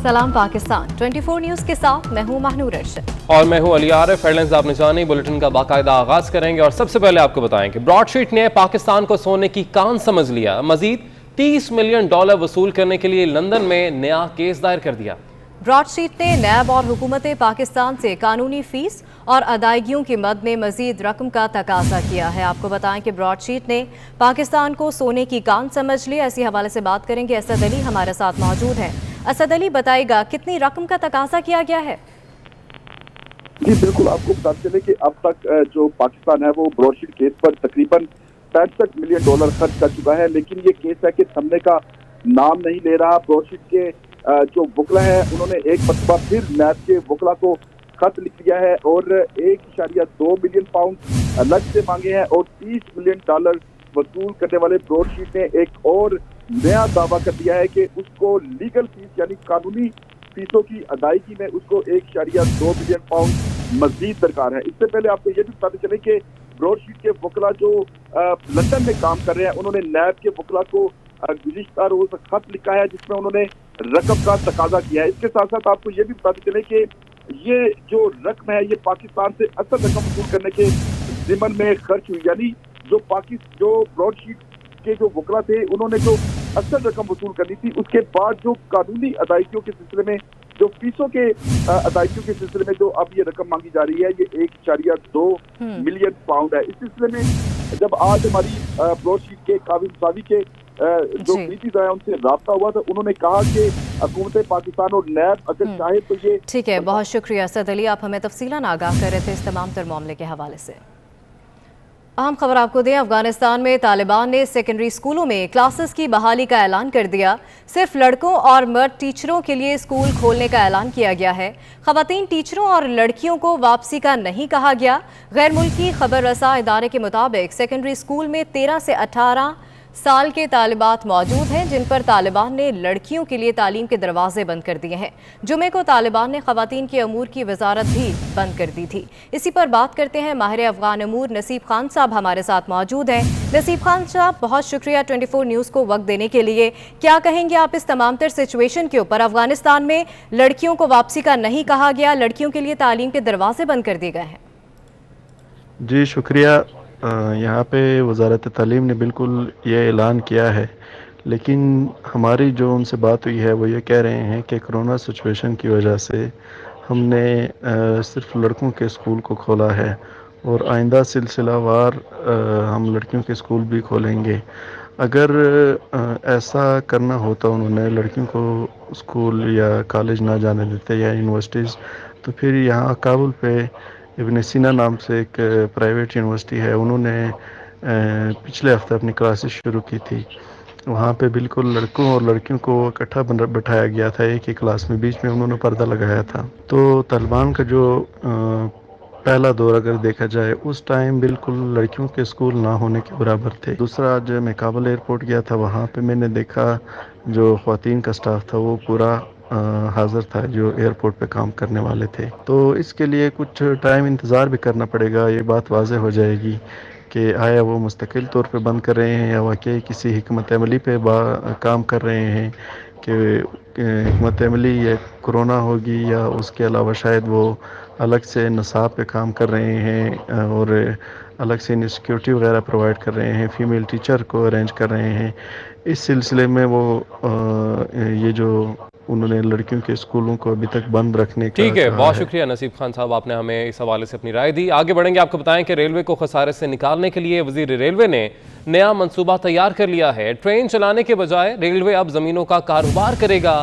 सलाम पाकिस्तान 24 न्यूज़ के साथ मैं हूं महनूर अरशद और मैं हूं अली आरिफ। हेडलाइंस आपने जानी, बुलेटिन का बाकायदा आगाज करेंगे और सबसे पहले आपको बताएं कि ब्रॉडशीट ने पाकिस्तान को सोने की कान समझ लिया। मजीद $30 मिलियन वसूल करने के लिए लंदन में नया केस दायर कर दिया। ब्रॉडशीट ने नैब और हुकूमत पाकिस्तान से कानूनी फीस और अदायगियों की मद में मजीद रकम का तकाजा किया है। आपको बताएं कि ब्रॉडशीट ने पाकिस्तान को सोने की कान समझ लिया। इसी हवाले से बात करेंगे, असद अली हमारे साथ मौजूद हैं। असद अली, बताएगा कितनी रकम का तकाजा किया गया है? जी बिल्कुल, आपको बता चले कि अब तक जो पाकिस्तान है वो ब्रॉडशीट केस पर तकरीबन $65 मिलियन खर्च कर चुका है, लेकिन ये केस है कि थमने का नाम नहीं ले रहा। ब्रॉडशीट के जो वकला है उन्होंने एक मरतबा फिर नैब के वकला को खत लिख दिया है और $1.2 मिलियन अलग से मांगे हैं और $30 मिलियन वसूल करने वाले ब्रॉडशीट ने एक और नया दावा कर दिया है कि उसको लीगल फीस यानी कानूनी फीसों की अदायगी में उसको $1.2 मिलियन मजीद दरकार है। इससे पहले आपको ये भी बताते चले कि ब्रॉडशीट के वकला जो लंदन में काम कर रहे हैं उन्होंने नैब के वकला को गुज़िश्ता रोज खत लिखा है जिसमें उन्होंने रकम का तकाजा किया है। इसके साथ साथ आपको ये भी बताते चले कि ये जो रकम है ये पाकिस्तान से असल रकम वसूल करने के ज़िमन में खर्च हुई, यानी जो ब्रॉडशीट के जो वकला थे उन्होंने जो असल रकम वसूल करनी थी उसके बाद जो कानूनी अदायगियों के सिलसिले में जो फीसों के अदायगियों के सिलसिले में जो अब ये रकम मांगी जा रही है ये $1.2 मिलियन है। इस सिलसिले में जब आज हमारी ब्रॉडशीट के काबिल मुसावी के जो नीतिज़ है उनसे राब्ता हुआ तो उन्होंने कहा कि हुकूमत पाकिस्तान और नैब अगर चाहे तो ये ठीक है। बहुत शुक्रिया असद अली, आप हमें तफसीलन आगाह कर रहे थे इस तमाम तर मामले के हवाले से। अहम खबर आपको दें, अफगानिस्तान में तालिबान ने सेकेंडरी स्कूलों में क्लासेस की बहाली का ऐलान कर दिया। सिर्फ लड़कों और मर्द टीचरों के लिए स्कूल खोलने का ऐलान किया गया है। खवातीन टीचरों और लड़कियों को वापसी का नहीं कहा गया। गैर मुल्की खबर रसा इदारे के मुताबिक सेकेंडरी स्कूल में 13 से 18 साल के तालिबात मौजूद हैं जिन पर तालिबान ने लड़कियों के लिए तालीम के दरवाजे बंद कर दिए हैं। जुमे को तालिबान ने खवातीन के अमूर की वजारत भी बंद कर दी थी। इसी पर बात करते हैं, माहिर अफगान अमूर नसीब खान साहब हमारे साथ मौजूद हैं। नसीब खान साहब, बहुत शुक्रिया 24 न्यूज़ को वक्त देने के लिए। क्या कहेंगे आप इस तमाम तर सिचुएशन के ऊपर? अफगानिस्तान में लड़कियों को वापसी का नहीं कहा गया, लड़कियों के लिए तालीम के दरवाजे बंद कर दिए गए हैं। जी शुक्रिया। यहाँ पे वज़ारत तालीम ने बिल्कुल ये ऐलान किया है, लेकिन हमारी जो उनसे बात हुई है वो ये कह रहे हैं कि कोरोना सिचुएशन की वजह से हमने सिर्फ लड़कों के स्कूल को खोला है और आइंदा सिलसिलावार हम लड़कियों के स्कूल भी खोलेंगे। अगर ऐसा करना होता उन्होंने लड़कियों को स्कूल या कॉलेज ना जाने देते या यूनिवर्सिटीज़, तो फिर यहाँ काबुल पे इब्न सीना नाम से एक प्राइवेट यूनिवर्सिटी है, उन्होंने पिछले हफ्ते अपनी क्लासेस शुरू की थी। वहाँ पे बिल्कुल लड़कों और लड़कियों को इकट्ठा बैठाया गया था एक ही क्लास में, बीच में उन्होंने पर्दा लगाया था। तो तालिबान का जो पहला दौर अगर देखा जाए उस टाइम बिल्कुल लड़कियों के स्कूल ना होने के बराबर थे। दूसरा, आज मैं काबुल एयरपोर्ट गया था, वहाँ पे मैंने देखा जो ख़वातीन का स्टाफ था वो पूरा हाज़िर था जो एयरपोर्ट पे काम करने वाले थे। तो इसके लिए कुछ टाइम इंतज़ार भी करना पड़ेगा, ये बात वाज़ेह हो जाएगी कि आया वो मुस्तकिल तौर पे बंद कर रहे हैं या वाकई किसी हिकमत अमली पे काम कर रहे हैं कि हिकमत अमली या कोरोना होगी या उसके अलावा शायद वो अलग से नसाब पे काम कर रहे हैं और अलग से सिक्योरिटी वगैरह प्रोवाइड कर रहे हैं, फ़ीमेल टीचर को अरेंज कर रहे हैं। इस सिलसिले में वो ये जो उन्होंने लड़कियों के स्कूलों को अभी तक बंद रखने का ठीक है। बहुत शुक्रिया नसीब खान साहब, आपने हमें इस हवाले से अपनी राय दी। आगे बढ़ेंगे, आपको बताएं कि रेलवे को खसारे से निकालने के लिए वजीर रेलवे ने नया मंसूबा तैयार कर लिया है। ट्रेन चलाने के बजाय रेलवे अब ज़मीनों का कारोबार करेगा।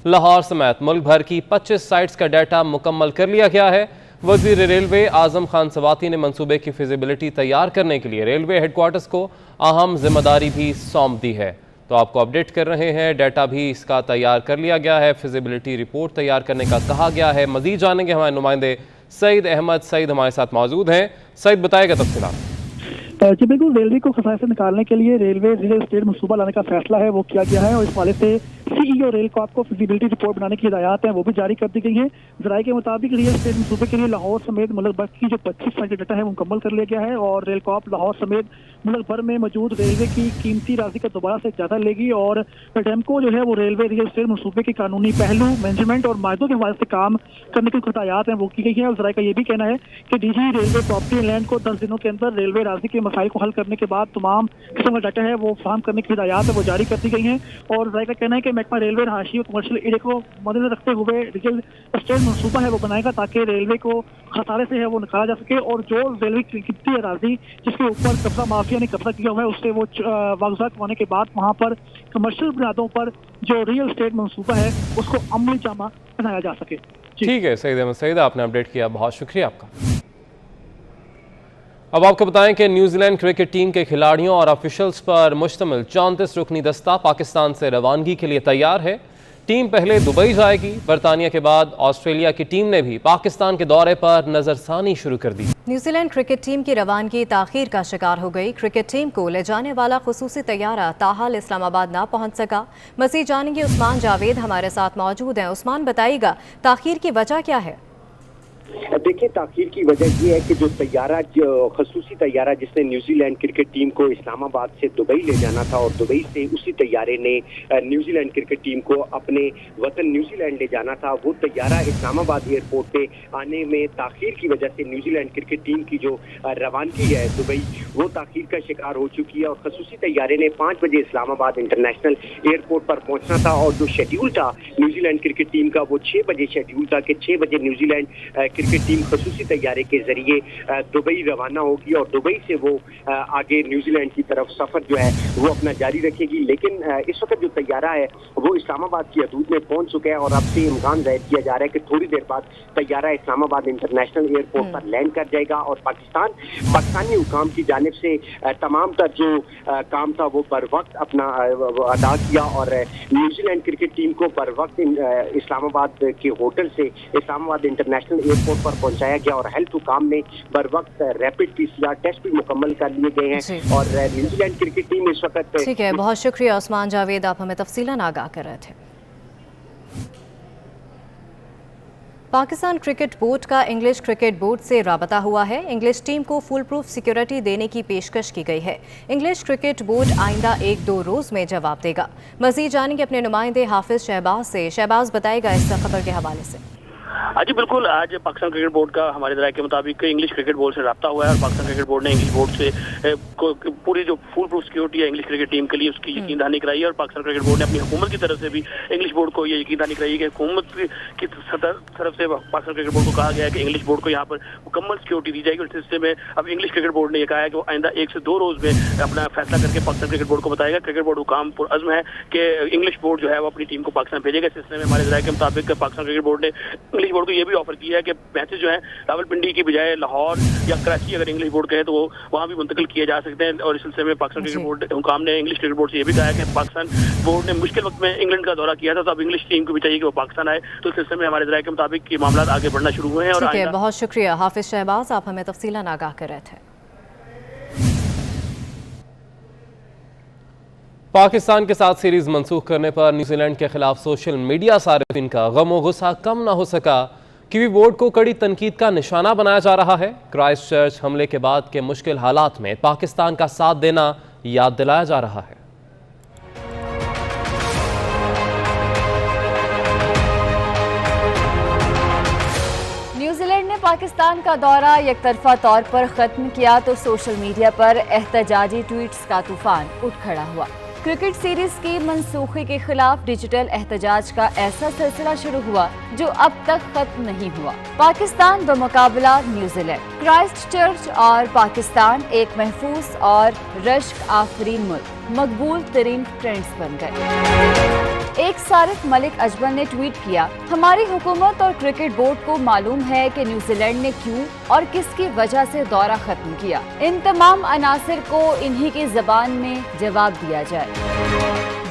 लाहौर समेत मुल्क भर की 25 साइट्स का डाटा मुकम्मल कर लिया गया है। वजीर रेलवे आजम खान सवाती ने मंसूबे की फिजिबिलिटी तैयार करने के लिए रेलवे हेडक्वार्टर्स को अहम जिम्मेदारी भी सौंप दी है। तो आपको अपडेट कर रहे हैं, डाटा भी इसका तैयार कर लिया गया है, फिजिबिलिटी रिपोर्ट तैयार करने का कहा गया है। मजीद जानेंगे, हमारे नुमाइंदे सईद अहमद सईद हमारे साथ मौजूद हैं। सईद, बताएगा तफसीलात। जी बिल्कुल, रेलवे को खसारे से निकालने के लिए रेलवे रियल एस्टेट मंसूबा लाने का फैसला है वो किया गया है और इस हवाले से सीईओ रेलकॉप को फिजिबिलिटी रिपोर्ट बनाने की हिदायत है वो भी जारी कर दी गई है। जराये के मुताबिक रियल एस्टेट मनसूबे के लिए लाहौर समेत मुल्क भर की जो 25 साल का डाटा है वो मुकम्मल कर लिया गया है और रेलकॉप लाहौर समेत मुल्क भर में मौजूद रेलवे की कीमती राशि का दोबारा से जायजा लेगी और पेडेमको जो है वो रेलवे रियल एस्टेट मनसूबे के कानूनी पहलू, मैनेजमेंट और मायदों के हवाले से काम करने की हिदायत है वो की गई है। और जराये का ये भी कहना है कि DG railway property and land को 10 दिनों के अंदर रेलवे राशि के मसाइल को हल करने के बाद तमाम किस्म का डाटा है वो फराहम करने की हिदायत है वो जारी कर दी गई है। और जराये का कहना है कि महकमा रेलवे रहायशी और कमर्शियल एरिया को मद्देनजर रखते हुए रियल एस्टेट मनसूबा है वो बनाएगा ताकि रेलवे को खसारे से है वो निकाला जा सके और जो रेलवे की कीमती अराजी जिसके ऊपर कब्जा माफिया ने कब्जा किया हुआ है उससे वो वागजा करवाने के बाद वहाँ पर कमर्शियल बुनियादों पर जो रियल एस्टेट मनसूबा है उसको अमली जामा बनाया जा सके। ठीक है सईद अहमद सईद, आपने अपडेट किया, बहुत शुक्रिया आपका। अब आपको बताएं कि न्यूजीलैंड क्रिकेट टीम के खिलाड़ियों और ऑफिशियल्स पर मुश्तमिल 34 रुकनी दस्ता पाकिस्तान से रवानगी के लिए तैयार है। टीम पहले दुबई जाएगी। बरतानिया के बाद ऑस्ट्रेलिया की टीम ने भी पाकिस्तान के दौरे पर नजरसानी शुरू कर दी। न्यूजीलैंड क्रिकेट टीम की रवानगी ताखीर का शिकार हो गई। क्रिकेट टीम को ले जाने वाला खुसूसी तैयारा ताहाल इस्लामाबाद ना पहुंच सका। मज़ीद जानेंगे उस्मान जावेद हमारे साथ मौजूद हैं। उस्मान, बताइएगा ताखीर की वजह क्या है? देखिए, ताखीर की वजह ये है कि जो तैयारा, जो खसूसी तैयारा जिसने न्यूजीलैंड क्रिकेट टीम को इस्लामाबाद से दुबई ले जाना था और दुबई से उसी तैयारे ने न्यूजीलैंड क्रिकेट टीम को अपने वतन न्यूजीलैंड ले जाना था, वो तैयारा इस्लामाबाद एयरपोर्ट पे आने में ताखीर की वजह से न्यूजीलैंड क्रिकेट टीम की जो रवानगी है दुबई, वो ताखीर का शिकार हो चुकी है। और खसूसी तैयारे ने 5 बजे इस्लामाबाद इंटरनेशनल एयरपोर्ट पर पहुंचना था और जो शेड्यूल था न्यूजीलैंड क्रिकेट टीम का वो 6 बजे शेड्यूल था कि 6 बजे न्यूजीलैंड क्रिकेट टीम खसूसी तैयारे के जरिए दुबई रवाना होगी और दुबई से वो आगे न्यूजीलैंड की तरफ सफर जो है वो अपना जारी रखेगी। लेकिन इस वक्त जो तैयारा है वो इस्लामाबाद की हदूद में पहुंच चुका है और अब से इम्कान जाहिर किया जा रहा है कि थोड़ी देर बाद तैयारा इस्लामाबाद इंटरनेशनल एयरपोर्ट पर लैंड कर जाएगा और पाकिस्तानी हुकाम की जानिब से तमाम तर जो काम था वो बर वक्त अपना अदा किया और न्यूजीलैंड क्रिकेट टीम को बर वक्त इस्लामाबाद के होटल से इस्लामाबाद इंटरनेशनल एयरपोर्ट पर पहुंचाया गया और हेल्थ हुकाम ने बर वक्त रैपिड PCR टेस्ट भी मुकम्मल कर लिए गए हैं और न्यूजीलैंड क्रिकेट टीम इस वक्त। ठीक है, बहुत शुक्रिया उस्मान जावेद, आप हमें तफसीलन आगाह कर रहे थे। पाकिस्तान क्रिकेट बोर्ड का इंग्लिश क्रिकेट बोर्ड से राबता हुआ है। इंग्लिश टीम को फुल प्रूफ सिक्योरिटी देने की पेशकश की गई है। इंग्लिश क्रिकेट बोर्ड आइंदा 1-2 रोज में जवाब देगा। मजीद जानेंगे अपने नुमाइंदे हाफिज शहबाज से। शहबाज, बताएगा इस खबर के हवाले से। जी बिल्कुल, आज पाकिस्तान क्रिकेट बोर्ड का हमारे ज़राए के मुताबिक इंग्लिश क्रिकेट बोर्ड से रब्ता हुआ है और पाकिस्तान क्रिकेट बोर्ड ने इंग्लिश बोर्ड से पूरी जो फुल प्रूफ सिक्योरिटी है इंग्लिश क्रिकेट टीम के लिए उसकी यकीन दहानी कराई है और पाकिस्तान क्रिकेट बोर्ड ने अपनी हुकूमत की तरफ से भी इंग्लिश बोर्ड को ये यकीन दहानी कराई है कि हुकूमत की तरफ से पाकिस्तान क्रिकेट बोर्ड को कहा गया है कि इंग्लिश बोर्ड को यहाँ पर मुकम्मल सिक्योरिटी दी जाएगी। और इस सिलसिले में अब इंग्लिश क्रिकेट बोर्ड ने यह कहा है कि वो आइंदा 1 से 2 रोज में अपना फैसला करके पाकिस्तान क्रिकेट बोर्ड को बताएगा। क्रिकेट बोर्ड हुकाम पुरअज़्म है कि इंग्लिश बोर्ड जो है वो अपनी टीम को पाकिस्तान भेजेगा। इस सिलसिले में हमारे ज़राए के मुताबिक पाकिस्तान क्रिकेट बोर्ड ने इंग्लिश बोर्ड को ये भी ऑफर किया है कि मैचेस जो है रावलपिंडी की बजाय लाहौर या कराची, अगर इंग्लिश बोर्ड कहे तो वो वहाँ भी मुंतकिल किए जा सकते हैं। और इस सिलसिले में पाकिस्तान क्रिकेट बोर्ड हुकाम ने इंग्लिश क्रिकेट बोर्ड से ये भी कहा है कि पाकिस्तान बोर्ड ने मुश्किल वक्त में इंग्लैंड का दौरा किया था तो अब इंग्लिश टीम को भी चाहिए कि वो पाकिस्तान आए। तो इस सिलसिले में हमारे ज़राए के मुताबिक ये मामला आगे बढ़ना शुरू हुए हैं। और बहुत शुक्रिया हाफिज शहबाज, आप हमें तफसीलन आगाह कर रहे थे। पाकिस्तान के साथ सीरीज मंसूख करने पर न्यूजीलैंड के खिलाफ सोशल मीडिया सारिफिन का गम और गुस्सा कम ना हो सका। कीवी बोर्ड को कड़ी तनकीद का निशाना बनाया जा रहा है। क्राइस्ट चर्च हमले के बाद के मुश्किल हालात में पाकिस्तान का साथ देना याद दिलाया जा रहा है। न्यूजीलैंड ने पाकिस्तान का दौरा एकतरफा तौर पर खत्म किया तो सोशल मीडिया पर एहतजाजी ट्वीट्स का तूफान उठ खड़ा हुआ। क्रिकेट सीरीज की मनसूखी के खिलाफ डिजिटल एहतजाज का ऐसा सिलसिला शुरू हुआ जो अब तक खत्म नहीं हुआ। पाकिस्तान बमुकाबला न्यूजीलैंड, क्राइस्ट चर्च और पाकिस्तान एक महफूज और रश्क आफरीन मुल्क मकबूल तरीन ट्रेंड्स बन गए। एक सारिफ मलिक अजमल ने ट्वीट किया, हमारी हुकूमत और क्रिकेट बोर्ड को मालूम है कि न्यूजीलैंड ने क्यों और किसकी वजह से दौरा खत्म किया। इन तमाम अनासिर को इन्हीं की जबान में जवाब दिया जाए।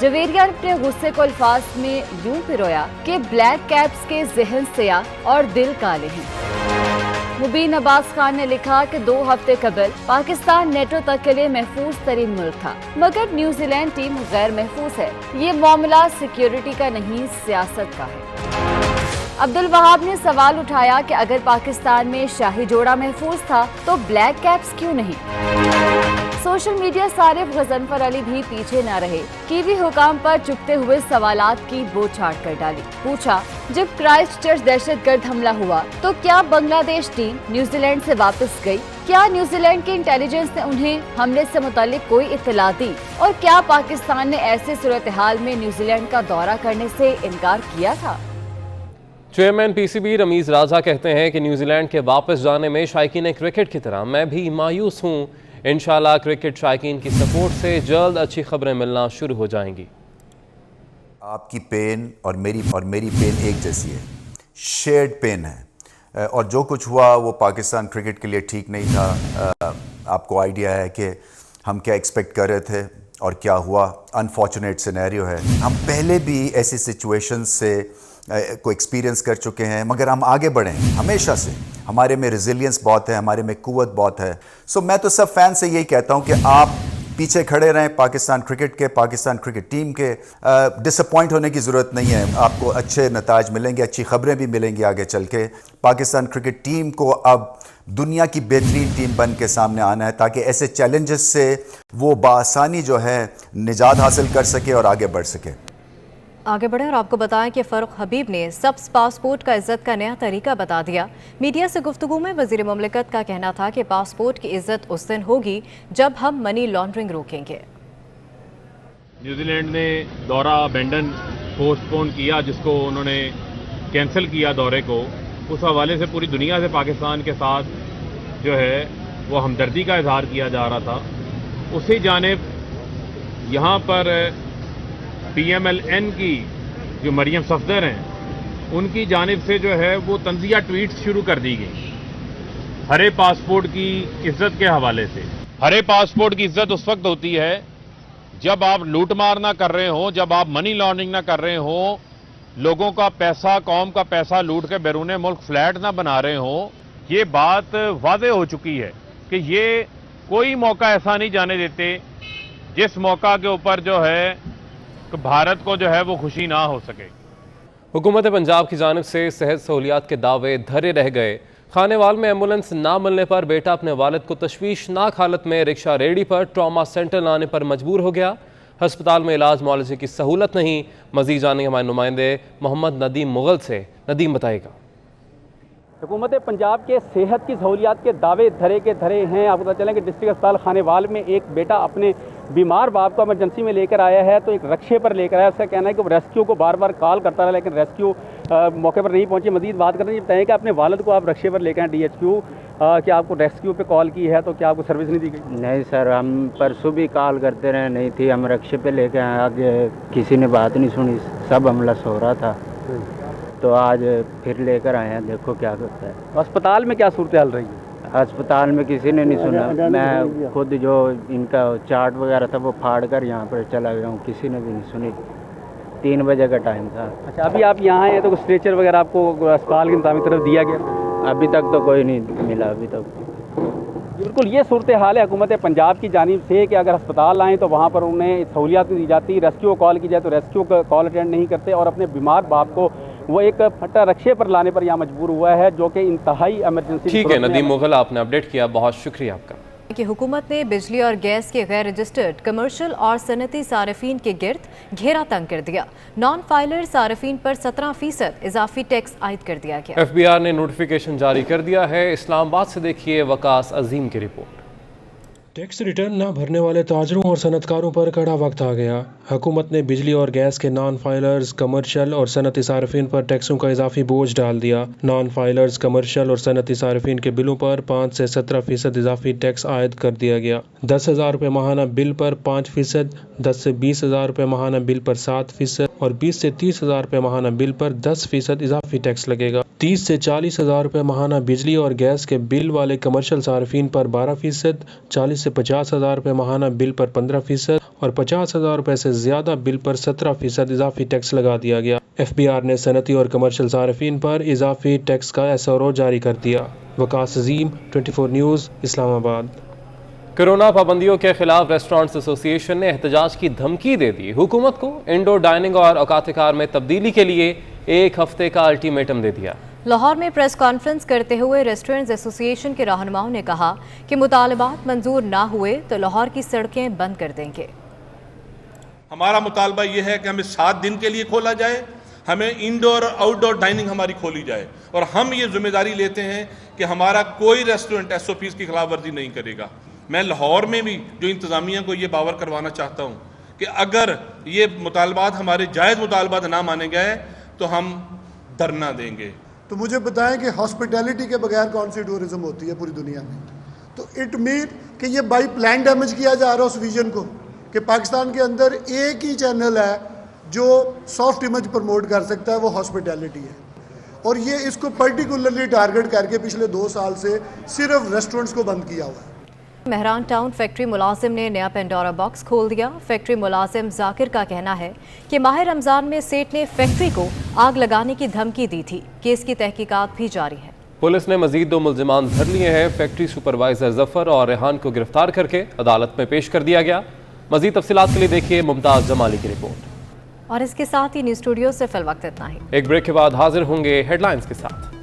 जवेरिया ने अपने गुस्से को अल्फाज में यूं पिरोया कि ब्लैक कैप्स के ज़हन सियाह और दिल काले हैं। मुबीन अब्बास खान ने लिखा कि 2 हफ्ते कबल पाकिस्तान नेटो तक के लिए महफूज तरीन मुल्क था, मगर न्यूजीलैंड टीम गैर महफूज है। ये मामला सिक्योरिटी का नहीं, सियासत का है। अब्दुल वहाब ने सवाल उठाया कि अगर पाकिस्तान में शाही जोड़ा महफूज था तो ब्लैक कैप्स क्यों नहीं। सोशल मीडिया सारिफ गजनफर अली भी पीछे न रहे, कीवी हुकाम पर चुपते हुए सवालात की बौछार कर डाली। पूछा, जब क्राइस्ट चर्च दहशतगर्द हमला हुआ तो क्या बांग्लादेश टीम न्यूजीलैंड से वापस गई? क्या न्यूजीलैंड की इंटेलिजेंस ने उन्हें हमले से मुतालिक कोई इत्तला दी? और क्या पाकिस्तान ने ऐसे सूरत हाल में न्यूजीलैंड का दौरा करने से इनकार किया था? चेयरमैन पीसीबी रमीज राजा कहते हैं कि न्यूजीलैंड के वापस जाने में शायकीन क्रिकेट की तरह मैं भी मायूस हूँ। इंशाल्लाह क्रिकेट शायकीन की सपोर्ट से जल्द अच्छी खबरें मिलना शुरू हो जाएंगी। आपकी पेन और मेरी पेन एक जैसी है, शेयर्ड पेन है, और जो कुछ हुआ वो पाकिस्तान क्रिकेट के लिए ठीक नहीं था। आपको आइडिया है कि हम क्या एक्सपेक्ट कर रहे थे और क्या हुआ। अनफॉर्चुनेट सिनेरियो है। हम पहले भी ऐसी सिचुएशन से को एक्सपीरियंस कर चुके हैं, मगर हम आगे बढ़े हमेशा से। हमारे में रेजिलियंस बहुत है, हमारे में कुव्वत बहुत है। सो मैं तो सब फैन से यही कहता हूं कि आप पीछे खड़े रहें पाकिस्तान क्रिकेट के, पाकिस्तान क्रिकेट टीम के। डिसअपॉइंट होने की ज़रूरत नहीं है। आपको अच्छे नताज मिलेंगे, अच्छी खबरें भी मिलेंगी आगे चल के। पाकिस्तान क्रिकेट टीम को अब दुनिया की बेहतरीन टीम बन के सामने आना है, ताकि ऐसे चैलेंजेस से वो बासानी जो है निजात हासिल कर सके और आगे बढ़ सके। आगे बढ़े और आपको बताएं कि फ़ारूक हबीब ने सब्ज़ पासपोर्ट का इज़्ज़त का नया तरीका बता दिया। मीडिया से गुफ्तगू में वज़ीर मुमलिकत का कहना था कि पासपोर्ट की इज़्ज़त उस दिन होगी जब हम मनी लॉन्ड्रिंग रोकेंगे। न्यूजीलैंड ने दौरा अबेंडन पोस्टपोन किया, जिसको उन्होंने कैंसिल किया दौरे को। उस हवाले से पूरी दुनिया से पाकिस्तान के साथ जो है वो हमदर्दी का इजहार किया जा रहा था। उसी जानिब यहाँ पर PMLN की जो मरियम सफदर हैं, उनकी जानिब से जो है वो तंजिया ट्वीट्स शुरू कर दी गई हरे पासपोर्ट की इज्जत के हवाले से। हरे पासपोर्ट की इज्जत उस वक्त होती है जब आप लूटमार ना कर रहे हो, जब आप मनी लॉन्ड्रिंग ना कर रहे हो, लोगों का पैसा, कौम का पैसा लूट के बैरून मुल्क फ्लैट ना बना रहे हो। ये बात वाज़े हो चुकी है कि ये कोई मौका ऐसा नहीं जाने देते जिस मौका के ऊपर जो है कि भारत को जो है वो खुशी ना हो सके। हुकूमत पंजाब की जानिब से सेहत सहूलियात के दावे धरे रह गए। खानेवाल में एम्बुलेंस ना मिलने पर बेटा अपने वालिद को तशवीशनाक हालत में रिक्शा रेडी पर ट्रॉमा सेंटर लाने पर मजबूर हो गया। हस्पताल में इलाज मुआलजे की सहूलत नहीं। मजीद जानेंगे हमारे नुमाइंदे मोहम्मद नदीम मुगल से। नदीम बताएगा। हुकूमत पंजाब के सेहत की सहूलियात के दावे धरे के धरे हैं। आपको पता चलें कि डिस्ट्रिक्ट अस्पताल खानेवाल में एक बेटा अपने बीमार बाप को इमरजेंसी में लेकर आया है, तो एक रक्शे पर लेकर आया। उसका कहना है कि वो रेस्क्यू को बार बार कॉल करता रहा, लेकिन रेस्क्यू मौके पर नहीं पहुंची। मजीद बात करते हैं, बताएं कि अपने वालिद को आप रक्शे पर लेकर आए DHQ, क्या आपको रेस्क्यू पे कॉल की है तो क्या आपको सर्विस नहीं दी गई? नहीं सर, हम परसों भी कॉल करते रहे, नहीं थी। हम रक्शे पे लेके आए, आज किसी ने बात नहीं सुनी, सब हमला सो रहा था, तो आज फिर लेकर आए हैं, देखो क्या करता है। अस्पताल में क्या सूरत हाल रही है? अस्पताल में किसी ने नहीं सुना। मैं खुद जो इनका चार्ट वगैरह था वो फाड़ कर यहाँ पर चला गया हूँ, किसी ने भी नहीं सुनी। 3 बजे का टाइम था। अच्छा, अभी आप यहाँ हैं तो स्ट्रेचर वगैरह आपको अस्पताल के इंतजाम की तरफ दिया गया? अभी तक तो कोई नहीं मिला अभी तक। बिल्कुल ये सूरत हाल है हुकूमत पंजाब की जानिब से कि अगर अस्पताल आएँ तो वहाँ पर उन्हें सहूलियात नहीं दी जाती। रेस्क्यू कॉल की जाए तो रेस्क्यू का कॉल अटेंड नहीं करते, और अपने बीमार बाप को वो एक फटा रक्शे पर लाने पर यहाँ मजबूर हुआ है, जो कि इंतहाई इमरजेंसी। ठीक है नदीम मुगल, आपने अपडेट किया, बहुत शुक्रिया आपका। कि हुकूमत ने बिजली और गैस के गैर रजिस्टर्ड कमर्शियल और सनती सार्फिन के गिर्द घेरा तंग कर दिया। नॉन फाइलर सार्फिन पर 17% इजाफी टैक्स आयद कर दिया गया। FBI ने नोटिफिकेशन जारी कर दिया है। इस्लामाबाद से देखिए वकास अजीम की रिपोर्ट। टैक्स रिटर्न न भरने वाले ताजरों और सनतकारों पर कड़ा वक्त आ गया। हुकूमत ने बिजली और गैस के नॉन फाइलर्स, कमर्शियल और सनती सार्फिन पर टैक्सों का इजाफी बोझ डाल दिया। नॉन फाइलर्स, कमर्शियल और सनती सार्फिन के बिलों पर 5 से 17% इजाफी टैक्स आयद कर दिया गया। 10,000 रुपये माहाना बिल पर 5%, 10 से 20,000 रुपये माहाना बिल पर 7% और 20 से 30,000 रुपये माहाना बिल पर 10% इजाफी टैक्स लगेगा। 30 से 40,000 रुपये माहाना बिजली और गैस के बिल वाले कमर्शियल सार्फिन पर 12%, 40 से 50,000 रुपये माहाना बिल पर 15% और 50,000 रुपये से ज़्यादा बिल पर 17% इजाफी टैक्स लगा दिया गया। FBR ने सनती और कमर्शियल सार्फिन पर इजाफी टैक्स का SRO जारी कर दिया। वकास अजीम, 24 न्यूज़, इस्लामाबाद। कोरोना पाबंदियों के खिलाफ रेस्टोरेंट्स एसोसिएशन ने एहतजाज की धमकी दे दी। हुकूमत को इंडोर डाइनिंग और औकात-ए-कार में तब्दीली के लिए 1 हफ्ते का अल्टीमेटम दे दिया। लाहौर में प्रेस कॉन्फ्रेंस करते हुए रेस्टोरेंट्स एसोसिएशन के रहनुमाओं ने कहा कि मुतालबात मंजूर ना हुए तो लाहौर की सड़कें बंद कर देंगे। हमारा मुतालबा ये है कि हमें 7 दिन के लिए खोला जाए, हमें इंडोर और आउटडोर डाइनिंग हमारी खोली जाए, और हम ये जिम्मेदारी लेते हैं कि हमारा कोई रेस्टोरेंट SOPs की खिलाफ वर्जी नहीं करेगा। मैं लाहौर में भी जो इंतज़ामिया को ये बावर करवाना चाहता हूँ कि अगर ये मुतालबात हमारे जायज़ मुतालबात ना माने गए तो हम धरना देंगे। तो मुझे बताएं कि हॉस्पिटैलिटी के बगैर कौन सी टूरिज्म होती है पूरी दुनिया में? तो इट मीन कि ये बाई प्लान डैमेज किया जा रहा है उस विजन को कि पाकिस्तान के अंदर एक ही चैनल है जो सॉफ्ट इमेज प्रमोट कर सकता है, वो हॉस्पिटैलिटी है, और ये इसको पर्टिकुलरली टारगेट करके पिछले 2 साल से सिर्फ रेस्टोरेंट्स को बंद किया हुआ है। मेहरान टाउन फैक्ट्री मुलाजिम ने नया पेंडोरा बॉक्स खोल दिया। फैक्ट्री मुलाजिम जाकिर का कहना है कि माह रमजान में सेठ ने फैक्ट्री को आग लगाने की धमकी दी थी। केस की तहकीकात भी जारी है। पुलिस ने मजीद 2 मुल्जिमान धर लिए हैं। फैक्ट्री सुपरवाइजर जफर और रेहान को गिरफ्तार करके अदालत में पेश कर दिया गया। मजीद तफसीलात के लिए देखिए मुमताज जमाली की रिपोर्ट। और इसके साथ ही न्यूज़ स्टूडियो से फिल वक्त इतना ही। एक ब्रेक के बाद हाजिर होंगे हेडलाइंस के साथ।